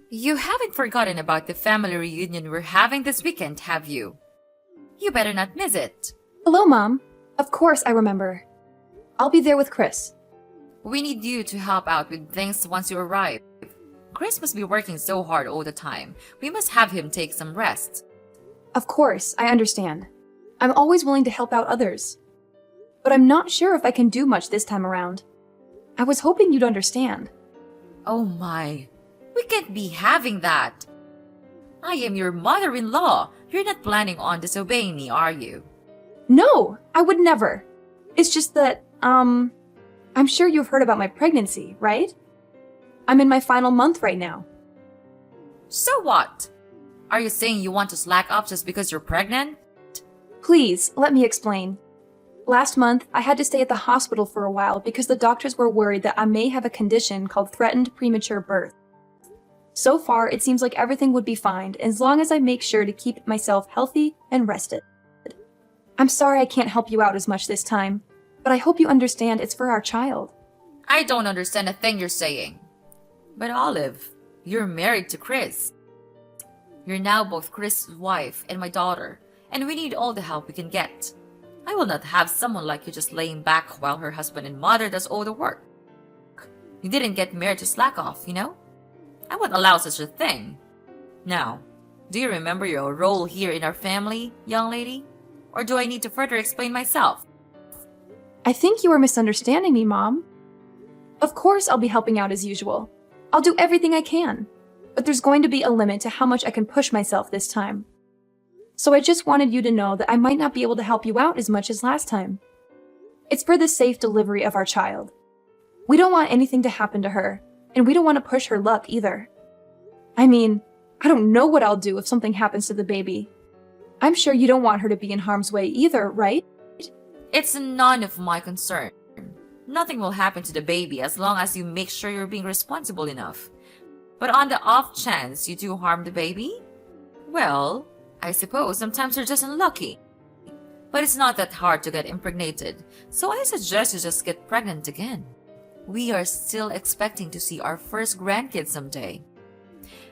You haven't forgotten about the family reunion we're having this weekend, have you? You better not miss it. Hello, Mom. Of course I remember. I'll be there with Chris. We need you to help out with things once you arrive. Chris must be working so hard all the time. We must have him take some rest. Of course, I understand. I'm always willing to help out others. But I'm not sure if I can do much this time around. I was hoping you'd understand. Oh my. We can't be having that. I am your mother-in-law. You're not planning on disobeying me, are you? No, I would never. It's just that, I'm sure you've heard about my pregnancy, right? I'm in my final month right now. So what? Are you saying you want to slack off just because you're pregnant? Please, let me explain. Last month, I had to stay at the hospital for a while because the doctors were worried that I may have a condition called threatened premature birth. So far, it seems like everything would be fine as long as I make sure to keep myself healthy and rested. I'm sorry I can't help you out as much this time, but I hope you understand it's for our child. I don't understand a thing you're saying. But Olive, you're married to Chris. You're now both Chris' wife and my daughter, and we need all the help we can get. I will not have someone like you just laying back while her husband and mother does all the work. You didn't get married to slack off, you know? I won't allow such a thing. Now, do you remember your role here in our family, young lady? Or do I need to further explain myself? I think you are misunderstanding me, Mom. Of course I'll be helping out as usual. I'll do everything I can. But there's going to be a limit to how much I can push myself this time. So I just wanted you to know that I might not be able to help you out as much as last time. It's for the safe delivery of our child. We don't want anything to happen to her, and we don't want to push her luck either. I mean, I don't know what I'll do if something happens to the baby. I'm sure you don't want her to be in harm's way either, right? It's none of my concern. Nothing will happen to the baby as long as you make sure you're being responsible enough. But on the off chance you do harm the baby, well, I suppose sometimes you're just unlucky. But it's not that hard to get impregnated, so I suggest you just get pregnant again. We are still expecting to see our first grandkid someday.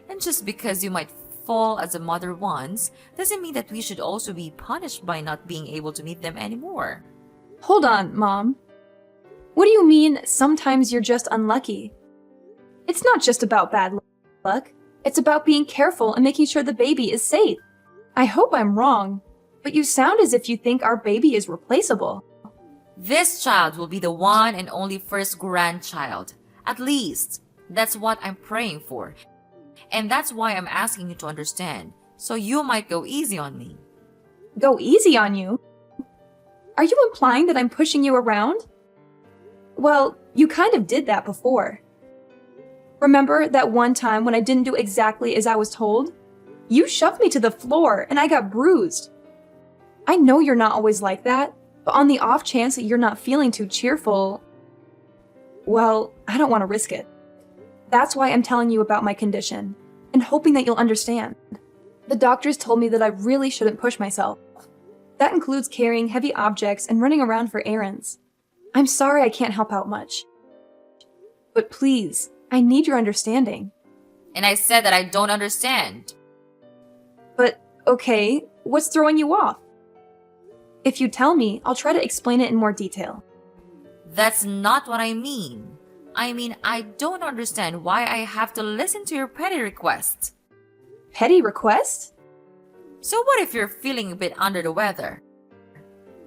And just because you might fall as a mother once, doesn't mean that we should also be punished by not being able to meet them anymore. Hold on, Mom. What do you mean, sometimes you're just unlucky? It's not just about bad luck. It's about being careful and making sure the baby is safe. I hope I'm wrong, but you sound as if you think our baby is replaceable. This child will be the one and only first grandchild. At least, that's what I'm praying for. And that's why I'm asking you to understand, so you might go easy on me. Go easy on you? Are you implying that I'm pushing you around? Well, you kind of did that before. Remember that one time when I didn't do exactly as I was told? You shoved me to the floor and I got bruised. I know you're not always like that, but on the off chance that you're not feeling too cheerful, well, I don't want to risk it. That's why I'm telling you about my condition, and hoping that you'll understand. The doctors told me that I really shouldn't push myself. That includes carrying heavy objects and running around for errands. I'm sorry I can't help out much. But please, I need your understanding. And I said that I don't understand. But, okay, what's throwing you off? If you tell me, I'll try to explain it in more detail. That's not what I mean. I mean, I don't understand why I have to listen to your petty requests. Petty request? So what if you're feeling a bit under the weather?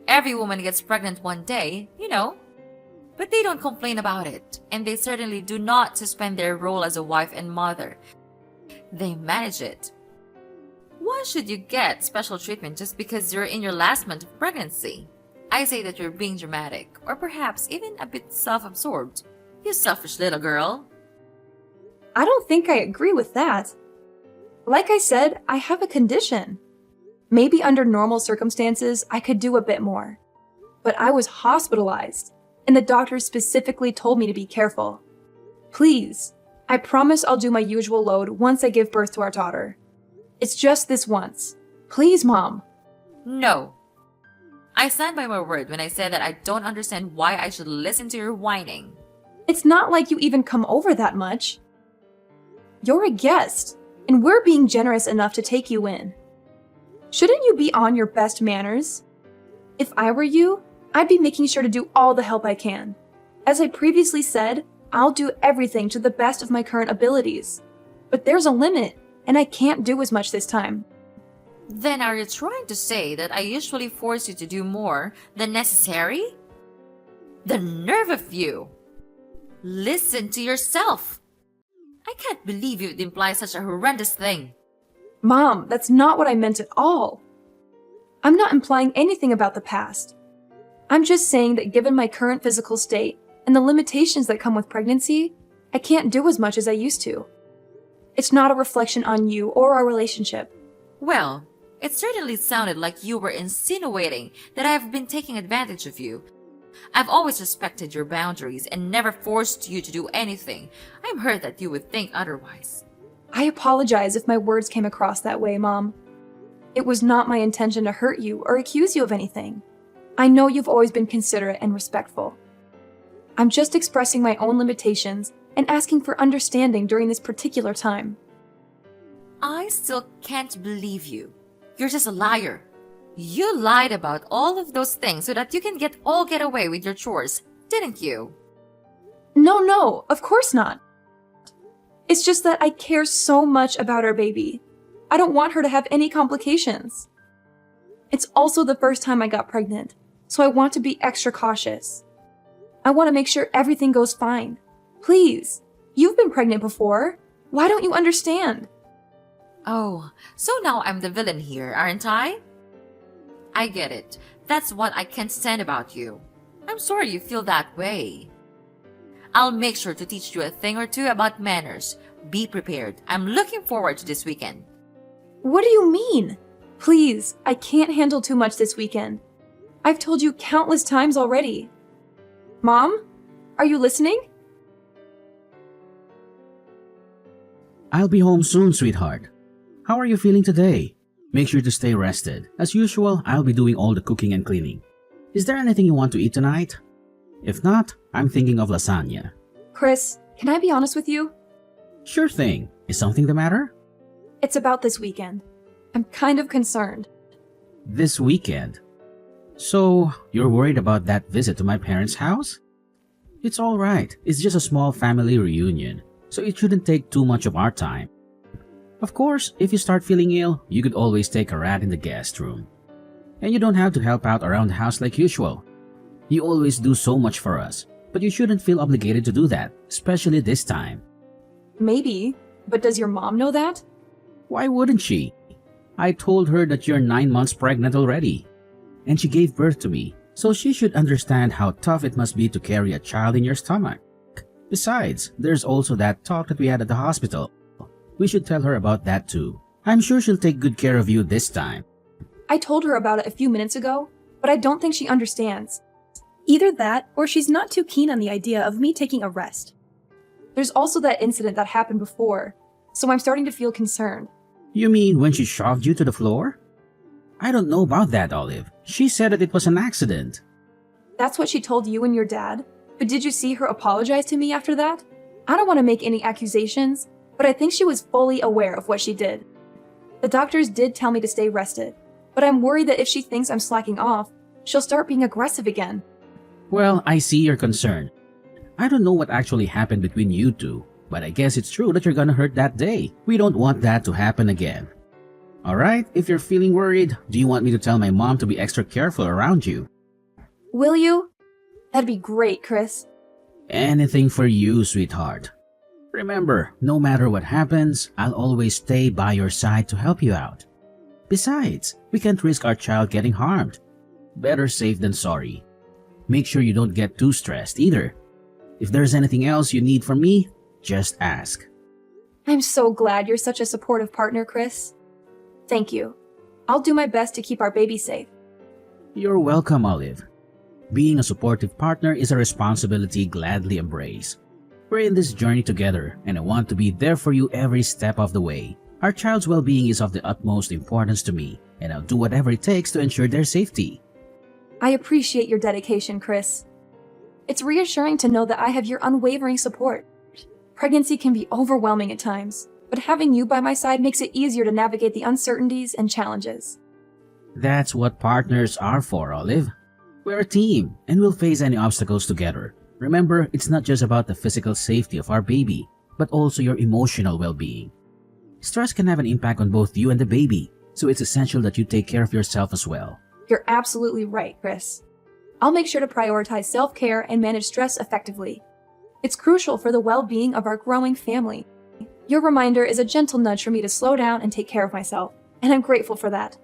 Every woman gets pregnant one day, you know. But they don't complain about it, and they certainly do not suspend their role as a wife and mother. They manage it. Why should you get special treatment just because you're in your last month of pregnancy? I say that you're being dramatic, or perhaps even a bit self-absorbed. You selfish little girl. I don't think I agree with that. Like I said, I have a condition. Maybe under normal circumstances, I could do a bit more. But I was hospitalized, and the doctor specifically told me to be careful. Please, I promise I'll do my usual load once I give birth to our daughter. It's just this once. Please, Mom. No. I stand by my word when I said that I don't understand why I should listen to your whining. It's not like you even come over that much. You're a guest, and we're being generous enough to take you in. Shouldn't you be on your best manners? If I were you, I'd be making sure to do all the help I can. As I previously said, I'll do everything to the best of my current abilities. But there's a limit, and I can't do as much this time. Then are you trying to say that I usually force you to do more than necessary? The nerve of you! Listen to yourself! I can't believe you'd imply such a horrendous thing. Mom, that's not what I meant at all. I'm not implying anything about the past. I'm just saying that given my current physical state and the limitations that come with pregnancy, I can't do as much as I used to. It's not a reflection on you or our relationship. Well, it certainly sounded like you were insinuating that I have been taking advantage of you. I've always respected your boundaries and never forced you to do anything. I'm hurt that you would think otherwise. I apologize if my words came across that way, Mom. It was not my intention to hurt you or accuse you of anything. I know you've always been considerate and respectful. I'm just expressing my own limitations and asking for understanding during this particular time. I still can't believe you. You're just a liar. You lied about all of those things so that you can get away with your chores, didn't you? No, of course not. It's just that I care so much about our baby. I don't want her to have any complications. It's also the first time I got pregnant, so I want to be extra cautious. I want to make sure everything goes fine. Please, you've been pregnant before. Why don't you understand? Oh, so now I'm the villain here, aren't I? I get it. That's what I can't stand about you. I'm sorry you feel that way. I'll make sure to teach you a thing or two about manners. Be prepared. I'm looking forward to this weekend. What do you mean? Please, I can't handle too much this weekend. I've told you countless times already. Mom, are you listening? I'll be home soon, sweetheart. How are you feeling today? Make sure to stay rested. As usual, I'll be doing all the cooking and cleaning. Is there anything you want to eat tonight? If not, I'm thinking of lasagna. Chris, can I be honest with you? Sure thing. Is something the matter? It's about this weekend. I'm kind of concerned. This weekend? So, you're worried about that visit to my parents' house? It's alright. It's just a small family reunion, so it shouldn't take too much of our time. Of course, if you start feeling ill, you could always take a rat in the guest room. And you don't have to help out around the house like usual. You always do so much for us, but you shouldn't feel obligated to do that, especially this time. Maybe, but does your mom know that? Why wouldn't she? I told her that you're 9 months pregnant already. And she gave birth to me, so she should understand how tough it must be to carry a child in your stomach. Besides, there's also that talk that we had at the hospital. We should tell her about that too. I'm sure she'll take good care of you this time. I told her about it a few minutes ago, but I don't think she understands. Either that, or she's not too keen on the idea of me taking a rest. There's also that incident that happened before, so I'm starting to feel concerned. You mean when she shoved you to the floor? I don't know about that, Olive. She said that it was an accident. That's what she told you and your dad? But did you see her apologize to me after that? I don't want to make any accusations, but I think she was fully aware of what she did. The doctors did tell me to stay rested, but I'm worried that if she thinks I'm slacking off, she'll start being aggressive again. Well, I see your concern. I don't know what actually happened between you two, but I guess it's true that you're gonna hurt that day. We don't want that to happen again. Alright, if you're feeling worried, do you want me to tell my mom to be extra careful around you? Will you? That'd be great, Chris. Anything for you, sweetheart. Remember, no matter what happens, I'll always stay by your side to help you out. Besides, we can't risk our child getting harmed. Better safe than sorry. Make sure you don't get too stressed either. If there's anything else you need from me, just ask. I'm so glad you're such a supportive partner, Chris. Thank you. I'll do my best to keep our baby safe. You're welcome, Olive. Being a supportive partner is a responsibility gladly embrace. We're in this journey together, and I want to be there for you every step of the way. Our child's well-being is of the utmost importance to me, and I'll do whatever it takes to ensure their safety. I appreciate your dedication, Chris. It's reassuring to know that I have your unwavering support. Pregnancy can be overwhelming at times, but having you by my side makes it easier to navigate the uncertainties and challenges. That's what partners are for, Olive. We're a team, and we'll face any obstacles together. Remember, it's not just about the physical safety of our baby, but also your emotional well-being. Stress can have an impact on both you and the baby, so it's essential that you take care of yourself as well. You're absolutely right, Chris. I'll make sure to prioritize self-care and manage stress effectively. It's crucial for the well-being of our growing family. Your reminder is a gentle nudge for me to slow down and take care of myself, and I'm grateful for that.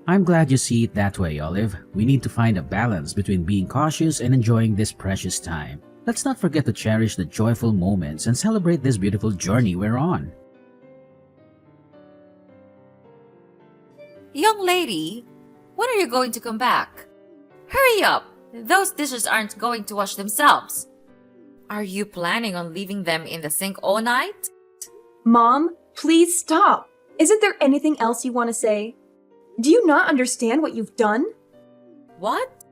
I'm glad you see it that way, Olive. We need to find a balance between being cautious and enjoying this precious time. Let's not forget to cherish the joyful moments and celebrate this beautiful journey we're on. Young lady, when are you going to come back? Hurry up! Those dishes aren't going to wash themselves. Are you planning on leaving them in the sink all night? Mom, please stop. Isn't there anything else you want to say? Do you not understand what you've done? What?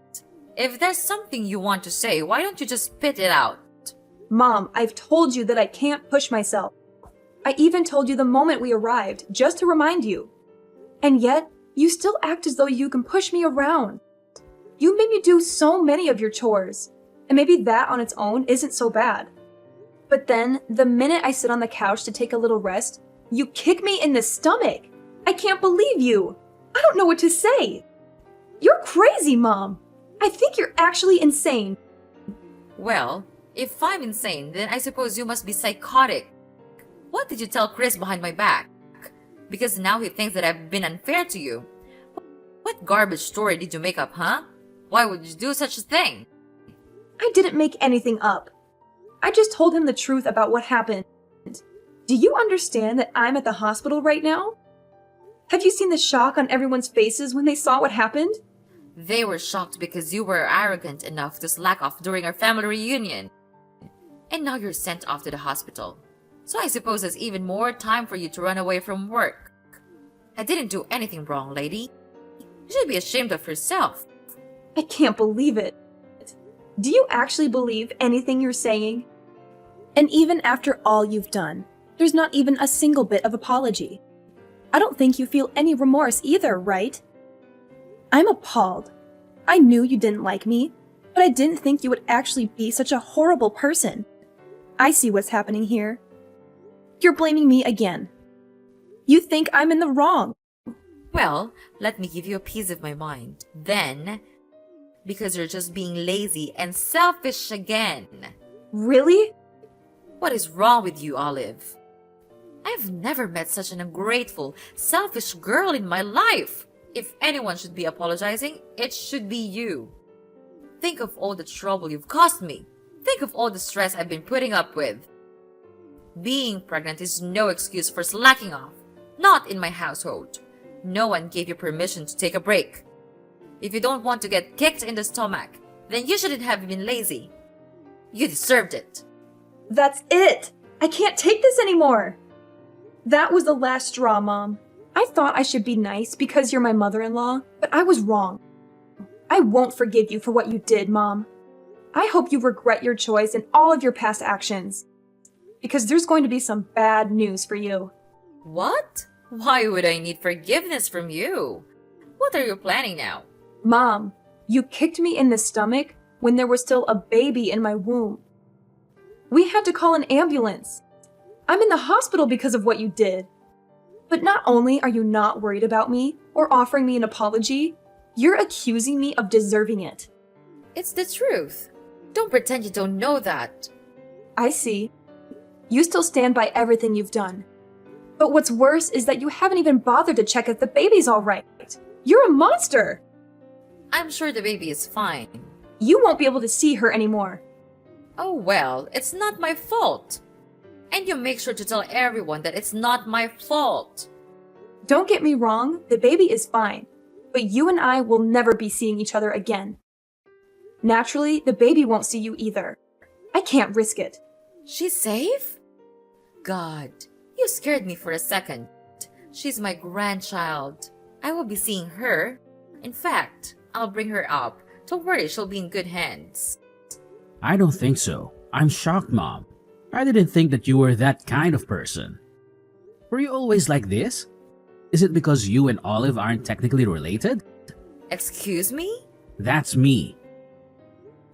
If there's something you want to say, why don't you just spit it out? Mom, I've told you that I can't push myself. I even told you the moment we arrived, just to remind you. And yet, you still act as though you can push me around. You made me do so many of your chores, and maybe that on its own isn't so bad. But then, the minute I sit on the couch to take a little rest, you kick me in the stomach. I can't believe you. I don't know what to say. You're crazy, Mom. I think you're actually insane. Well, if I'm insane, then I suppose you must be psychotic. What did you tell Chris behind my back? Because now he thinks that I've been unfair to you. What garbage story did you make up, huh? Why would you do such a thing? I didn't make anything up. I just told him the truth about what happened. Do you understand that I'm at the hospital right now? Have you seen the shock on everyone's faces when they saw what happened? They were shocked because you were arrogant enough to slack off during our family reunion. And now you're sent off to the hospital. So I suppose there's even more time for you to run away from work. I didn't do anything wrong, lady. You should be ashamed of yourself. I can't believe it. Do you actually believe anything you're saying? And even after all you've done, there's not even a single bit of apology. I don't think you feel any remorse either, right? I'm appalled. I knew you didn't like me, but I didn't think you would actually be such a horrible person. I see what's happening here. You're blaming me again. You think I'm in the wrong. Well, let me give you a piece of my mind. Then, because you're just being lazy and selfish again. Really? What is wrong with you, Olive? I've never met such an ungrateful, selfish girl in my life. If anyone should be apologizing, it should be you. Think of all the trouble you've caused me. Think of all the stress I've been putting up with. Being pregnant is no excuse for slacking off. Not in my household. No one gave you permission to take a break. If you don't want to get kicked in the stomach, then you shouldn't have been lazy. You deserved it. That's it! I can't take this anymore! That was the last straw, Mom. I thought I should be nice because you're my mother-in-law, but I was wrong. I won't forgive you for what you did, Mom. I hope you regret your choice and all of your past actions. Because there's going to be some bad news for you. What? Why would I need forgiveness from you? What are you planning now? Mom, you kicked me in the stomach when there was still a baby in my womb. We had to call an ambulance. I'm in the hospital because of what you did. But not only are you not worried about me or offering me an apology, you're accusing me of deserving it. It's the truth. Don't pretend you don't know that. I see. You still stand by everything you've done. But what's worse is that you haven't even bothered to check if the baby's all right. You're a monster! I'm sure the baby is fine. You won't be able to see her anymore. Oh well, it's not my fault. And you make sure to tell everyone that it's not my fault. Don't get me wrong, the baby is fine. But you and I will never be seeing each other again. Naturally, the baby won't see you either. I can't risk it. She's safe? God, you scared me for a second. She's my grandchild. I will be seeing her. In fact, I'll bring her up. Don't worry, she'll be in good hands. I don't think so. I'm shocked, Mom. I didn't think that you were that kind of person. Were you always like this? Is it because you and Olive aren't technically related? Excuse me? That's me.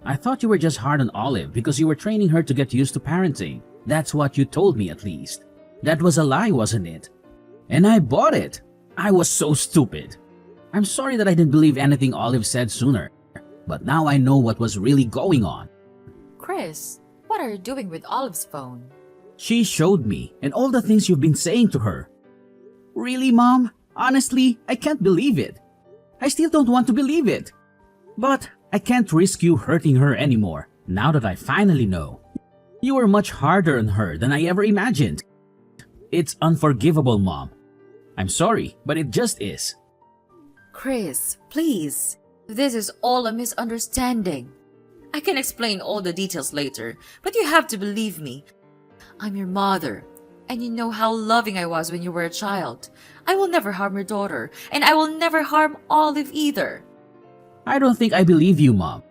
I thought you were just hard on Olive because you were training her to get used to parenting. That's what you told me at least. That was a lie, wasn't it? And I bought it. I was so stupid. I'm sorry that I didn't believe anything Olive said sooner. But now I know what was really going on. Chris, what are you doing with Olive's phone? She showed me, and all the things you've been saying to her. Really, Mom? Honestly, I can't believe it. I still don't want to believe it. But I can't risk you hurting her anymore, now that I finally know. You were much harder on her than I ever imagined. It's unforgivable, Mom. I'm sorry, but it just is. Chris, please. This is all a misunderstanding. I can explain all the details later, but you have to believe me. I'm your mother, and you know how loving I was when you were a child. I will never harm your daughter, and I will never harm Olive either. I don't think I believe you, Mom.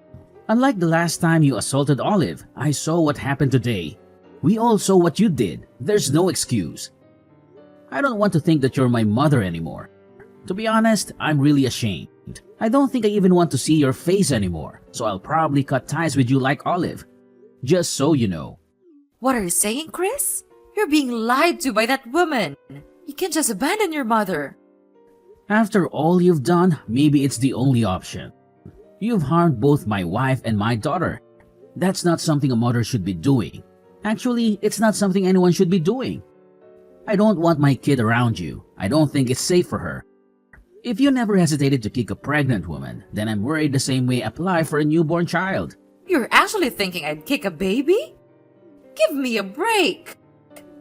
Unlike the last time you assaulted Olive, I saw what happened today. We all saw what you did. There's no excuse. I don't want to think that you're my mother anymore. To be honest, I'm really ashamed. I don't think I even want to see your face anymore, so I'll probably cut ties with you like Olive. Just so you know. What are you saying, Chris? You're being lied to by that woman. You can't just abandon your mother. After all you've done, maybe it's the only option. You've harmed both my wife and my daughter. That's not something a mother should be doing. Actually, it's not something anyone should be doing. I don't want my kid around you. I don't think it's safe for her. If you never hesitated to kick a pregnant woman, then I'm worried the same way apply for a newborn child. You're actually thinking I'd kick a baby? Give me a break.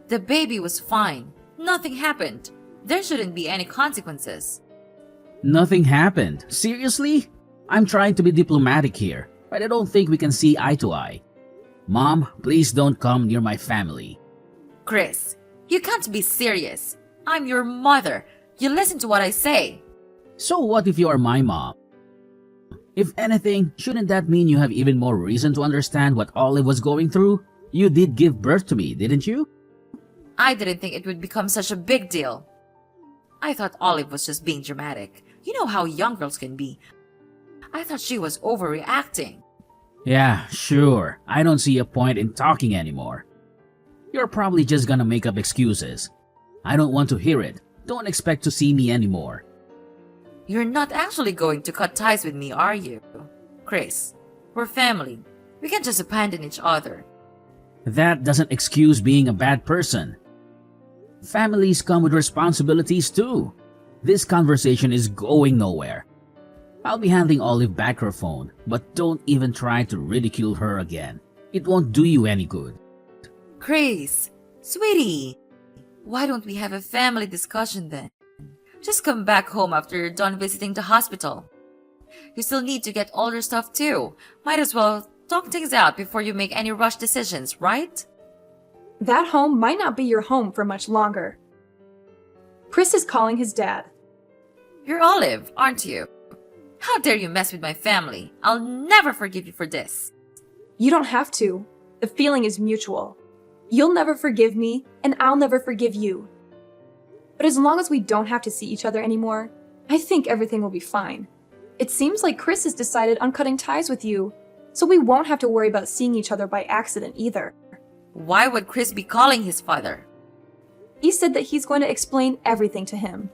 The baby was fine. Nothing happened. There shouldn't be any consequences. Nothing happened. Seriously? I'm trying to be diplomatic here, but I don't think we can see eye to eye. Mom, please don't come near my family. Chris, you can't be serious. I'm your mother. You listen to what I say. So what if you are my mom? If anything, shouldn't that mean you have even more reason to understand what Olive was going through? You did give birth to me, didn't you? I didn't think it would become such a big deal. I thought Olive was just being dramatic. You know how young girls can be. I thought she was overreacting. Yeah, sure. I don't see a point in talking anymore. You're probably just gonna make up excuses. I don't want to hear it. Don't expect to see me anymore. You're not actually going to cut ties with me, are you? Chris, we're family. We can't just abandon each other. That doesn't excuse being a bad person. Families come with responsibilities too. This conversation is going nowhere. I'll be handing Olive back her phone, but don't even try to ridicule her again. It won't do you any good. Chris, sweetie, why don't we have a family discussion then? Just come back home after you're done visiting the hospital. You still need to get all your stuff too. Might as well talk things out before you make any rush decisions, right? That home might not be your home for much longer. Chris is calling his dad. You're Olive, aren't you? How dare you mess with my family? I'll never forgive you for this. You don't have to. The feeling is mutual. You'll never forgive me, and I'll never forgive you. But as long as we don't have to see each other anymore, I think everything will be fine. It seems like Chris has decided on cutting ties with you, so we won't have to worry about seeing each other by accident either. Why would Chris be calling his father? He said that he's going to explain everything to him.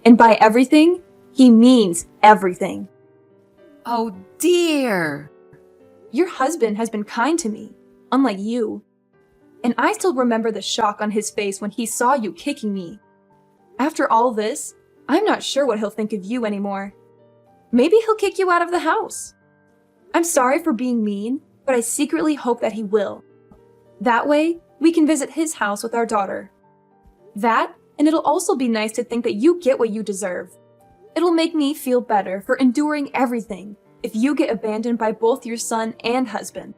And by everything, he means everything. Oh dear. Your husband has been kind to me, unlike you. And I still remember the shock on his face when he saw you kicking me. After all this, I'm not sure what he'll think of you anymore. Maybe he'll kick you out of the house. I'm sorry for being mean, but I secretly hope that he will. That way, we can visit his house with our daughter. That, and it'll also be nice to think that you get what you deserve. It'll make me feel better for enduring everything if you get abandoned by both your son and husband.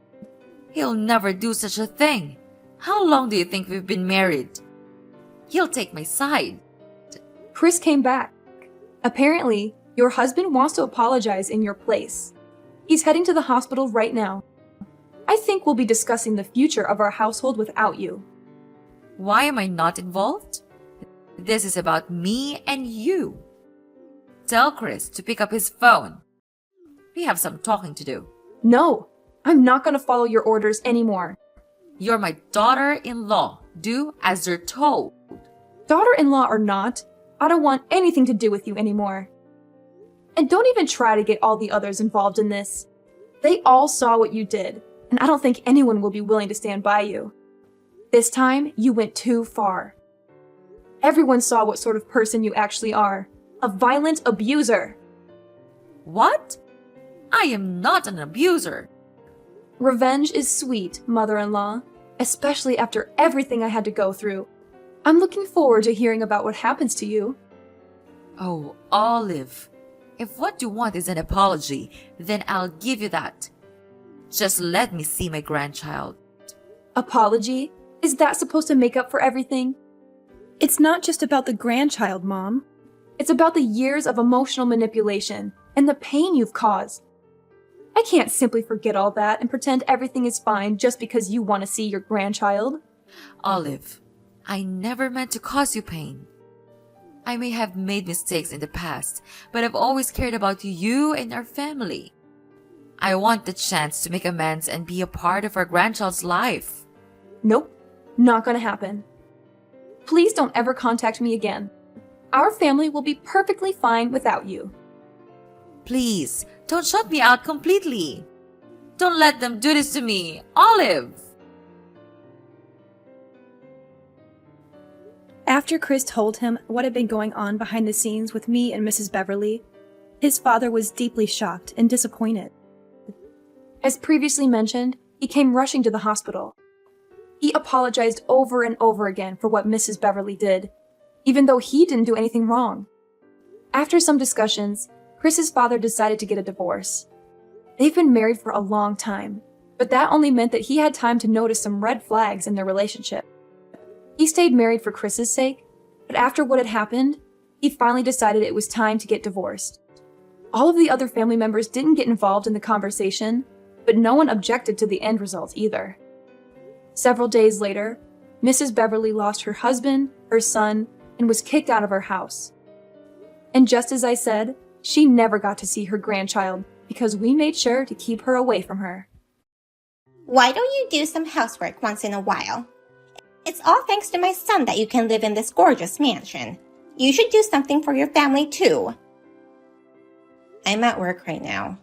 He'll never do such a thing. How long do you think we've been married? He'll take my side. Chris came back. Apparently, your husband wants to apologize in your place. He's heading to the hospital right now. I think we'll be discussing the future of our household without you. Why am I not involved? This is about me and you. Tell Chris to pick up his phone. We have some talking to do. No, I'm not going to follow your orders anymore. You're my daughter-in-law. Do as you're told. Daughter-in-law or not, I don't want anything to do with you anymore. And don't even try to get all the others involved in this. They all saw what you did, and I don't think anyone will be willing to stand by you. This time, you went too far. Everyone saw what sort of person you actually are. A violent abuser. What? I am not an abuser. Revenge is sweet, mother-in-law, especially after everything I had to go through. I'm looking forward to hearing about what happens to you. Oh, Olive. If what you want is an apology, then I'll give you that. Just let me see my grandchild. Apology? Is that supposed to make up for everything? It's not just about the grandchild, Mom. It's about the years of emotional manipulation and the pain you've caused. I can't simply forget all that and pretend everything is fine just because you want to see your grandchild. Olive, I never meant to cause you pain. I may have made mistakes in the past, but I've always cared about you and our family. I want the chance to make amends and be a part of our grandchild's life. Nope, not gonna happen. Please don't ever contact me again. Our family will be perfectly fine without you. Please, don't shut me out completely. Don't let them do this to me, Olive. After Chris told him what had been going on behind the scenes with me and Mrs. Beverly, his father was deeply shocked and disappointed. As previously mentioned, he came rushing to the hospital. He apologized over and over again for what Mrs. Beverly did, even though he didn't do anything wrong. After some discussions, Chris's father decided to get a divorce. They've been married for a long time, but that only meant that he had time to notice some red flags in their relationship. He stayed married for Chris's sake, but after what had happened, he finally decided it was time to get divorced. All of the other family members didn't get involved in the conversation, but no one objected to the end result either. Several days later, Mrs. Beverly lost her husband, her son, and was kicked out of her house. And just as I said, she never got to see her grandchild because we made sure to keep her away from her. Why don't you do some housework once in a while? It's all thanks to my son that you can live in this gorgeous mansion. You should do something for your family too. I'm at work right now.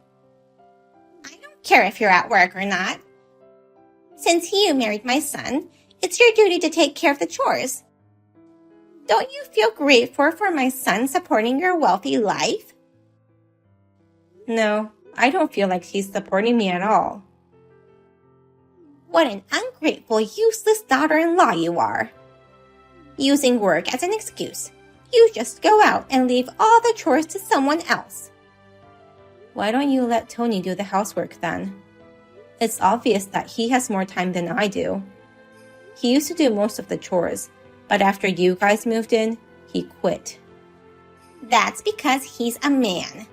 I don't care if you're at work or not. Since you married my son, it's your duty to take care of the chores. Don't you feel grateful for my son supporting your wealthy life? No, I don't feel like he's supporting me at all. What an ungrateful, useless daughter-in-law you are. Using work as an excuse, you just go out and leave all the chores to someone else. Why don't you let Tony do the housework then? It's obvious that he has more time than I do. He used to do most of the chores, but after you guys moved in, he quit. That's because he's a man.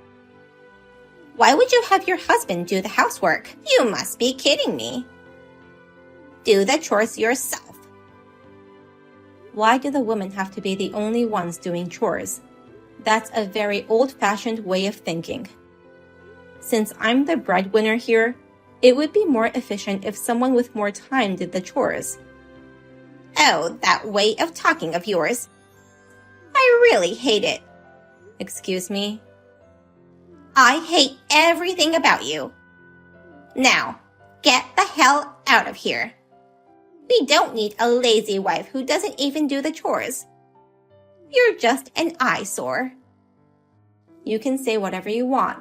Why would you have your husband do the housework? You must be kidding me. Do the chores yourself. Why do the women have to be the only ones doing chores? That's a very old-fashioned way of thinking. Since I'm the breadwinner here, it would be more efficient if someone with more time did the chores. Oh, that way of talking of yours. I really hate it. Excuse me? I hate everything about you. Now, get the hell out of here. We don't need a lazy wife who doesn't even do the chores. You're just an eyesore. You can say whatever you want,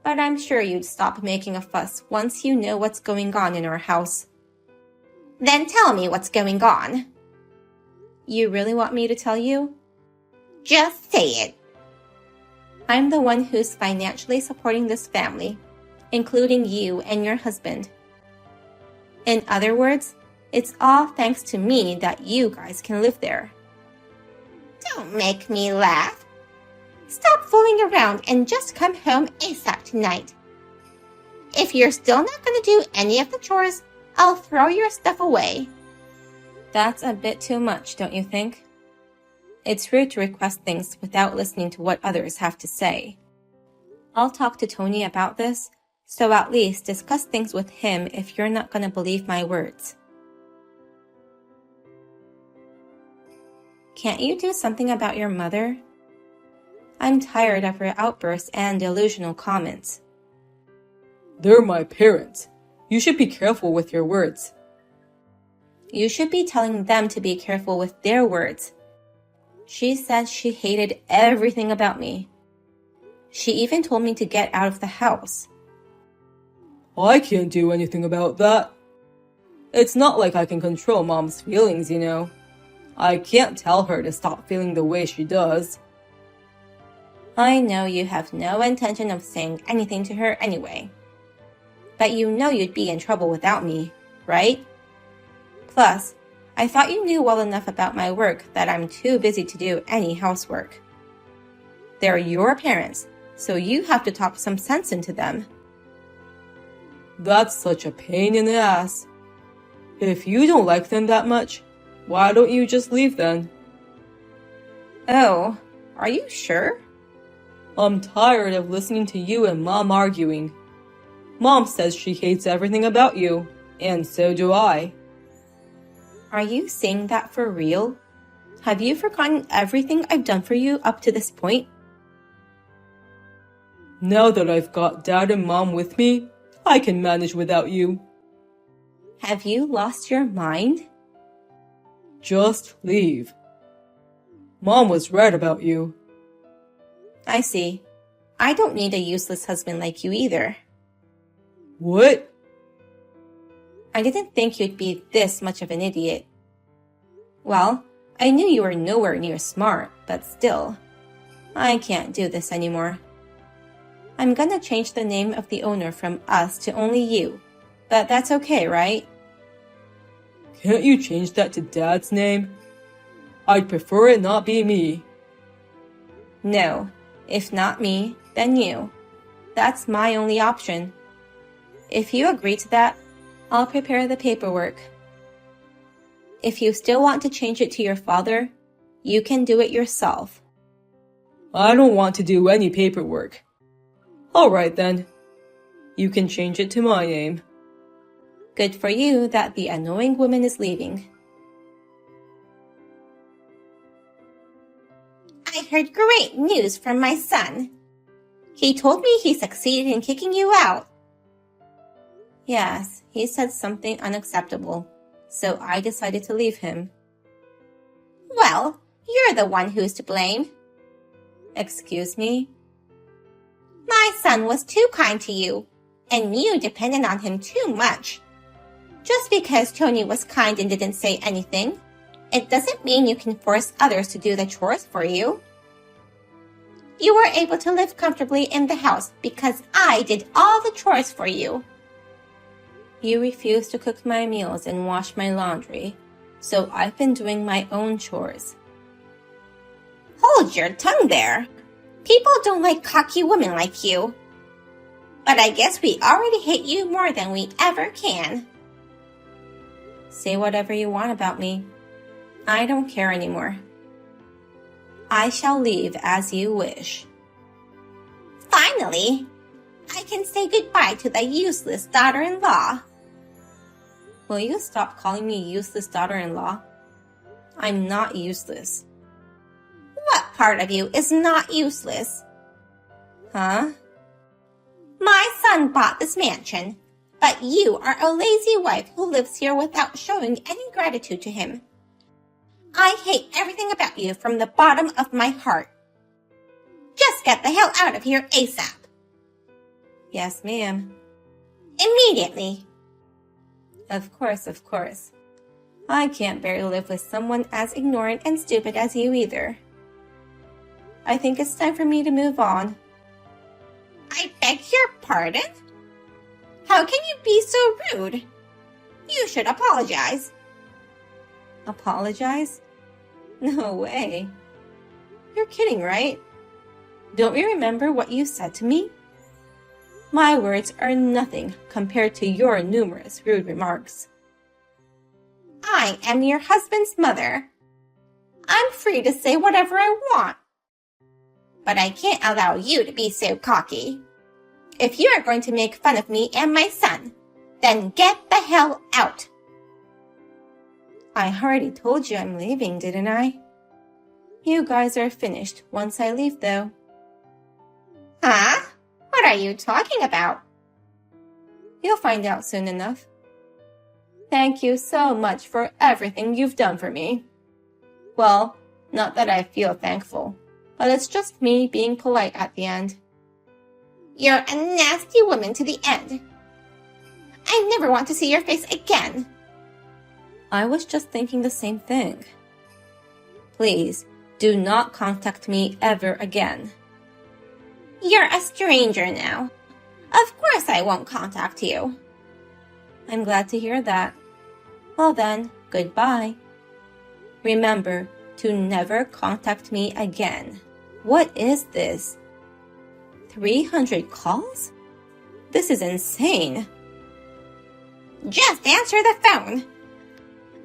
but I'm sure you'd stop making a fuss once you know what's going on in our house. Then tell me what's going on. You really want me to tell you? Just say it. I'm the one who's financially supporting this family, including you and your husband. In other words, it's all thanks to me that you guys can live there. Don't make me laugh. Stop fooling around and just come home ASAP tonight. If you're still not going to do any of the chores, I'll throw your stuff away. That's a bit too much, don't you think? It's rude to request things without listening to what others have to say. I'll talk to Tony about this, so at least discuss things with him if you're not going to believe my words. Can't you do something about your mother? I'm tired of her outbursts and delusional comments. They're my parents. You should be careful with your words. You should be telling them to be careful with their words. She said she hated everything about me. She even told me to get out of the house. I can't do anything about that. It's not like I can control Mom's feelings, you know. I can't tell her to stop feeling the way she does. I know you have no intention of saying anything to her anyway. But you know you'd be in trouble without me, right? Plus, I thought you knew well enough about my work that I'm too busy to do any housework. They're your parents, so you have to talk some sense into them. That's such a pain in the ass. If you don't like them that much, why don't you just leave then? Oh, are you sure? I'm tired of listening to you and Mom arguing. Mom says she hates everything about you, and so do I. Are you saying that for real? Have you forgotten everything I've done for you up to this point? Now that I've got Dad and Mom with me, I can manage without you. Have you lost your mind? Just leave. Mom was right about you. I see. I don't need a useless husband like you either. What? I didn't think you'd be this much of an idiot. Well, I knew you were nowhere near smart, but still. I can't do this anymore. I'm gonna change the name of the owner from us to only you, but that's okay, right? Can't you change that to Dad's name? I'd prefer it not be me. No, if not me, then you. That's my only option. If you agree to that, I'll prepare the paperwork. If you still want to change it to your father, you can do it yourself. I don't want to do any paperwork. Alright then. You can change it to my name. Good for you that the annoying woman is leaving. I heard great news from my son. He told me he succeeded in kicking you out. Yes, he said something unacceptable, so I decided to leave him. Well, you're the one who's to blame. Excuse me? My son was too kind to you, and you depended on him too much. Just because Tony was kind and didn't say anything, it doesn't mean you can force others to do the chores for you. You were able to live comfortably in the house because I did all the chores for you. You refused to cook my meals and wash my laundry, so I've been doing my own chores. Hold your tongue there. People don't like cocky women like you. But I guess we already hate you more than we ever can. Say whatever you want about me. I don't care anymore. I shall leave as you wish. Finally, I can say goodbye to the useless daughter-in-law. Will you stop calling me useless daughter-in-law? I'm not useless. What part of you is not useless? Huh? My son bought this mansion, but you are a lazy wife who lives here without showing any gratitude to him. I hate everything about you from the bottom of my heart. Just get the hell out of here ASAP. Yes, ma'am. Immediately. Of course, of course. I can't bear to live with someone as ignorant and stupid as you either. I think it's time for me to move on. I beg your pardon? How can you be so rude? You should apologize. Apologize? No way. You're kidding, right? Don't you remember what you said to me? My words are nothing compared to your numerous rude remarks. I am your husband's mother. I'm free to say whatever I want. But I can't allow you to be so cocky. If you are going to make fun of me and my son, then get the hell out. I already told you I'm leaving, didn't I? You guys are finished once I leave, though. Huh? What are you talking about? You'll find out soon enough. Thank you so much for everything you've done for me. Well, not that I feel thankful, but it's just me being polite at the end. You're a nasty woman to the end. I never want to see your face again. I was just thinking the same thing. Please, do not contact me ever again. You're a stranger now. Of course I won't contact you. I'm glad to hear that. Well then, goodbye. Remember to never contact me again. What is this? 300 calls? This is insane. Just answer the phone.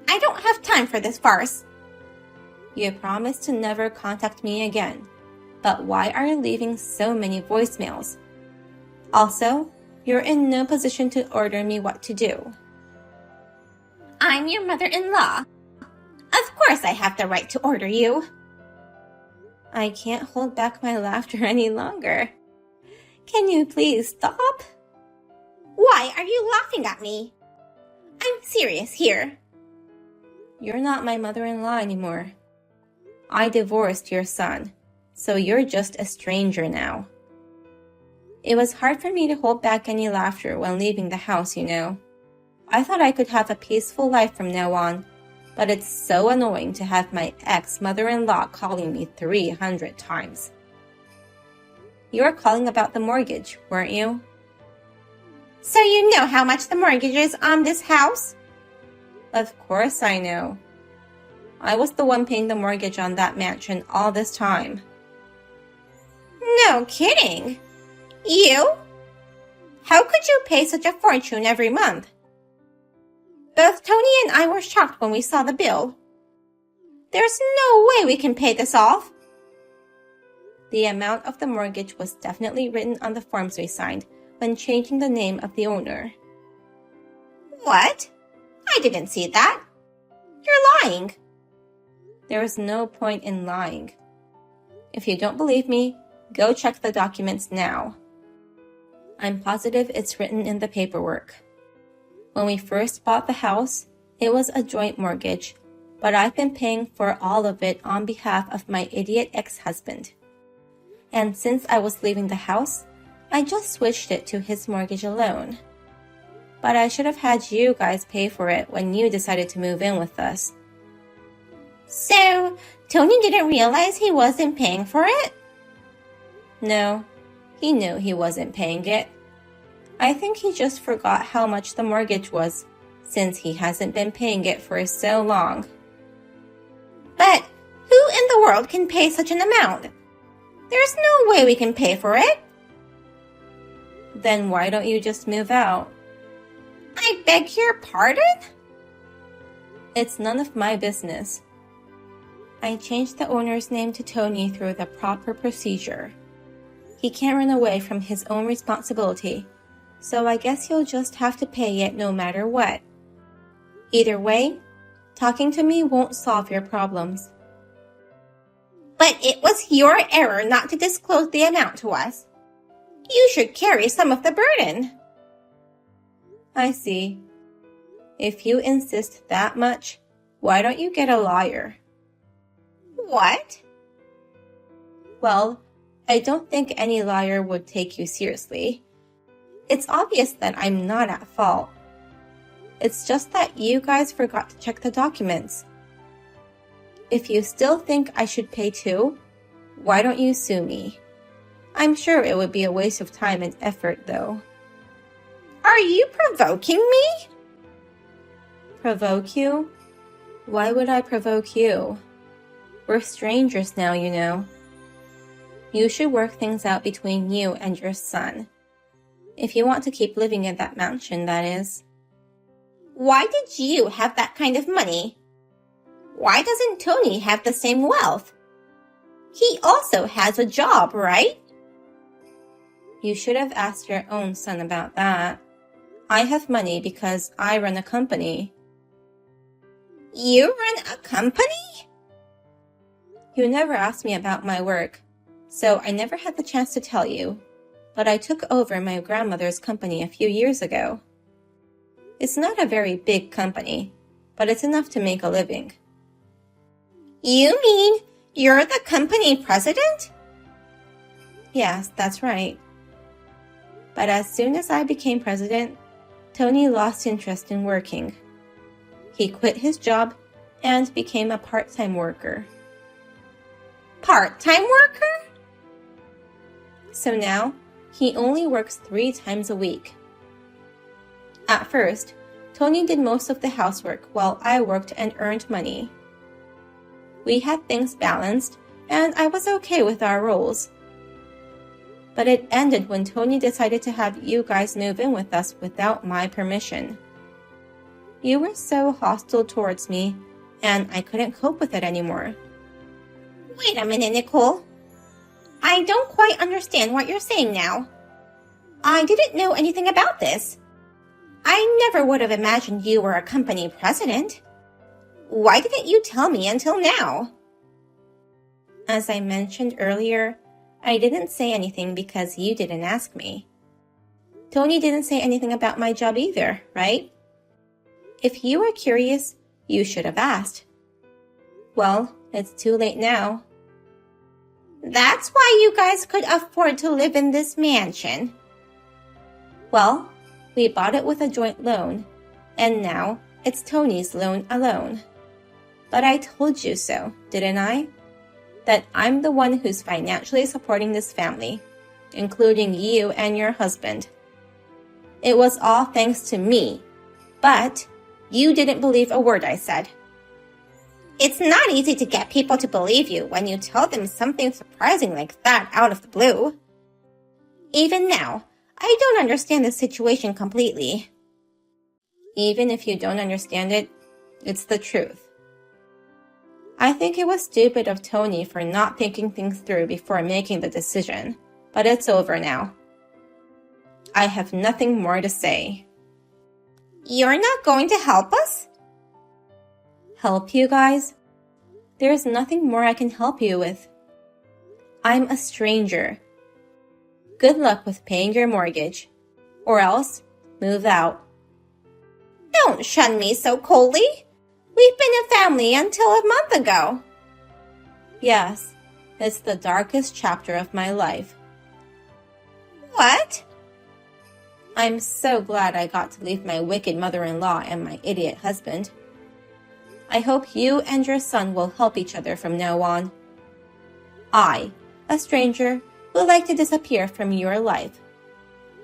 I don't have time for this farce. You promised to never contact me again. But why are you leaving so many voicemails? Also, you're in no position to order me what to do. I'm your mother-in-law. Of course I have the right to order you. I can't hold back my laughter any longer. Can you please stop? Why are you laughing at me? I'm serious here. You're not my mother-in-law anymore. I divorced your son, so you're just a stranger now. It was hard for me to hold back any laughter when leaving the house, you know. I thought I could have a peaceful life from now on, but it's so annoying to have my ex-mother-in-law calling me 300 times. You were calling about the mortgage, weren't you? So you know how much the mortgage is on this house? Of course I know. I was the one paying the mortgage on that mansion all this time. No kidding. You? How could you pay such a fortune every month? Both Tony and I were shocked when we saw the bill. There's no way we can pay this off. The amount of the mortgage was definitely written on the forms we signed when changing the name of the owner. What? I didn't see that. You're lying. There is no point in lying. If you don't believe me, go check the documents now. I'm positive it's written in the paperwork. When we first bought the house, it was a joint mortgage, but I've been paying for all of it on behalf of my idiot ex-husband. And since I was leaving the house, I just switched it to his mortgage alone. But I should have had you guys pay for it when you decided to move in with us. So, Tony didn't realize he wasn't paying for it? No, he knew he wasn't paying it. I think he just forgot how much the mortgage was, since he hasn't been paying it for so long. But who in the world can pay such an amount? There's no way we can pay for it. Then why don't you just move out? I beg your pardon? It's none of my business. I changed the owner's name to Tony through the proper procedure. He can't run away from his own responsibility, so I guess he'll just have to pay it no matter what. Either way, talking to me won't solve your problems. But it was your error not to disclose the amount to us. You should carry some of the burden. I see. If you insist that much, why don't you get a lawyer? What? Well, I don't think any lawyer would take you seriously. It's obvious that I'm not at fault. It's just that you guys forgot to check the documents. If you still think I should pay too, why don't you sue me? I'm sure it would be a waste of time and effort, though. Are you provoking me? Provoke you? Why would I provoke you? We're strangers now, you know. You should work things out between you and your son. If you want to keep living in that mansion, that is. Why did you have that kind of money? Why doesn't Tony have the same wealth? He also has a job, right? You should have asked your own son about that. I have money because I run a company. You run a company? You never asked me about my work, so I never had the chance to tell you. But I took over my grandmother's company a few years ago. It's not a very big company, but it's enough to make a living. You mean you're the company president? Yes, that's right. But as soon as I became president, Tony lost interest in working. He quit his job and became a part-time worker. Part-time worker? So now, he only works 3 times a week. At first, Tony did most of the housework while I worked and earned money. We had things balanced, and I was okay with our roles. But it ended when Tony decided to have you guys move in with us without my permission. You were so hostile towards me, and I couldn't cope with it anymore. Wait a minute, Nicole. I don't quite understand what you're saying now. I didn't know anything about this. I never would have imagined you were a company president. Why didn't you tell me until now? As I mentioned earlier, I didn't say anything because you didn't ask me. Tony didn't say anything about my job either, right? If you were curious, you should have asked. Well, it's too late now. That's why you guys could afford to live in this mansion. Well, we bought it with a joint loan, and now it's Tony's loan alone. But I told you so, didn't I? That I'm the one who's financially supporting this family, including you and your husband. It was all thanks to me, but you didn't believe a word I said. It's not easy to get people to believe you when you tell them something surprising like that out of the blue. Even now, I don't understand the situation completely. Even if you don't understand it, it's the truth. I think it was stupid of Tony for not thinking things through before making the decision, but it's over now. I have nothing more to say. You're not going to help us? Help you guys? There's nothing more I can help you with. I'm a stranger. Good luck with paying your mortgage, or else move out. Don't shun me so coldly. We've been a family until a month ago. Yes, it's the darkest chapter of my life. What? I'm so glad I got to leave my wicked mother-in-law and my idiot husband. I hope you and your son will help each other from now on. I, a stranger, would like to disappear from your life.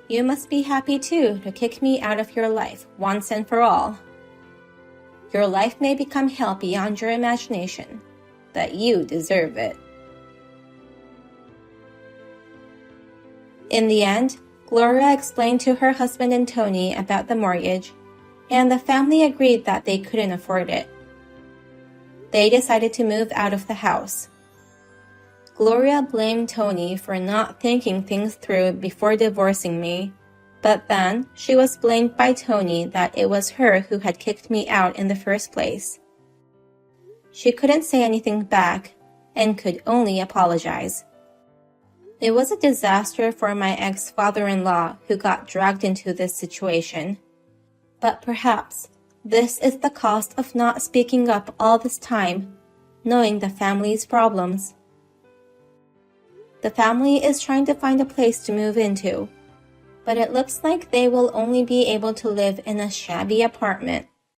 You must be happy too to kick me out of your life once and for all. Your life may become hell beyond your imagination, but you deserve it. In the end, Gloria explained to her husband and Tony about the mortgage, and the family agreed that they couldn't afford it. They decided to move out of the house. Gloria blamed Tony for not thinking things through before divorcing me, but then she was blamed by Tony that it was her who had kicked me out in the first place. She couldn't say anything back and could only apologize. It was a disaster for my ex-father-in-law who got dragged into this situation. But perhaps this is the cost of not speaking up all this time, knowing the family's problems. The family is trying to find a place to move into, but it looks like they will only be able to live in a shabby apartment.